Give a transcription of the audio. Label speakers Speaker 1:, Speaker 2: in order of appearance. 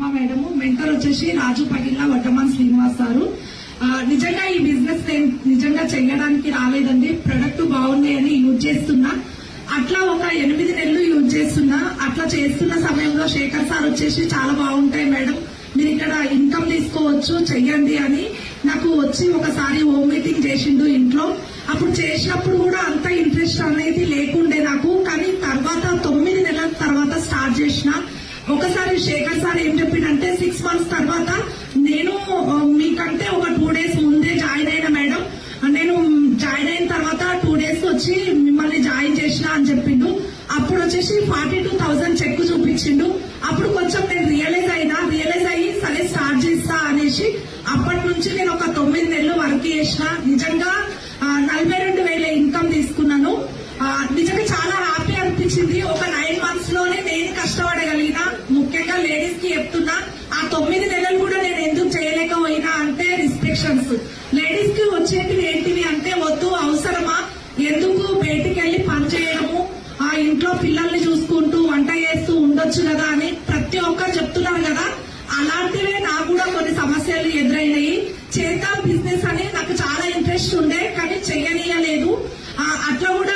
Speaker 1: మా madam mentor వచ్చేసి రాజు పగిల్ల వడ్డమాన్ శ్రీనివాస్ గారు. నిజంగా ఈ బిజినెస్ నేను నిజంగా చేయడానికి రాలేదండి. ప్రొడక్ట్ బాగున్నాయని యూజ్ చేస్తున్నా. అట్లా ఒక 8 నెలలు యూజ్ చేస్తున్నా. అట్లా చేస్తున్న సమయంలో శేఖర్ సార్ వచ్చేసి చాలా బాగుంటాయి మేడం, మీరు ఇక్కడ ఇన్కమ్ తీసుకోవచ్చు చెయ్యండి అని నాకు వచ్చి ఒకసారి హోమ్ మీటింగ్ చేసిండు ఇంట్లో. అప్పుడు చేసినప్పుడు కూడా అంత ఇంట్రెస్ట్ అనేది లేకుండే నాకు, కానీ తర్వాత 9 నెలల తర్వాత స్టార్ట్ చేసిన. ఒకసారి శేఖర్ సార్ ఏం చెప్పిండంటే 6 మంత్స్ తర్వాత నేను మీకంటే ఒక 2 డేస్ ముందే జాయిన్ అయిన మేడం, నేను జాయిన్ అయిన తర్వాత 2 డేస్ వచ్చి మిమ్మల్ని జాయిన్ చేసిన అని చెప్పిండు. అప్పుడు వచ్చేసి 42,000 చెక్ చూపించిండు. అప్పుడు కొంచెం నేను రియలైజ్ అయ్యి సరే స్టార్ట్ చేస్తా అనేసి అప్పటి నుంచి నేను ఒక 9 నెలలు వర్క్ చేసిన. నిజంగా 42,000 ఇన్కమ్ తీసుకున్నాను. నిజంగా చాలా హ్యాపీ అనిపించింది. ఒక 9 మంత్స్ లోనే నేను కష్టపడగలిగిన. ముఖ్యంగా లేడీస్ కి చెప్తున్నా, ఆ 9 నెలలు కూడా నేను ఎందుకు చేయలేకపోయినా అంటే రిస్ట్రిక్షన్స్. లేడీస్ కి వచ్చేటివి ఏంటివి అంటే వద్దు, అవసరమా, ఎందుకు బయటికి వెళ్లి పని చేయడము, ఆ ఇంట్లో పిల్లల్ని చూసుకుంటూ వంట చేస్తూ ఉండొచ్చు కదా అని ప్రతి ఒక్కరు చెప్తున్నారు కదా. అలాంటివే నాకు కూడా కొన్ని సమస్యలు ఎదురైనాయి. చేద్దాం బిజినెస్ అని నాకు చాలా ఇంట్రెస్ట్ ఉండే, కానీ చెయ్యనీయలేదు. అట్లా కూడా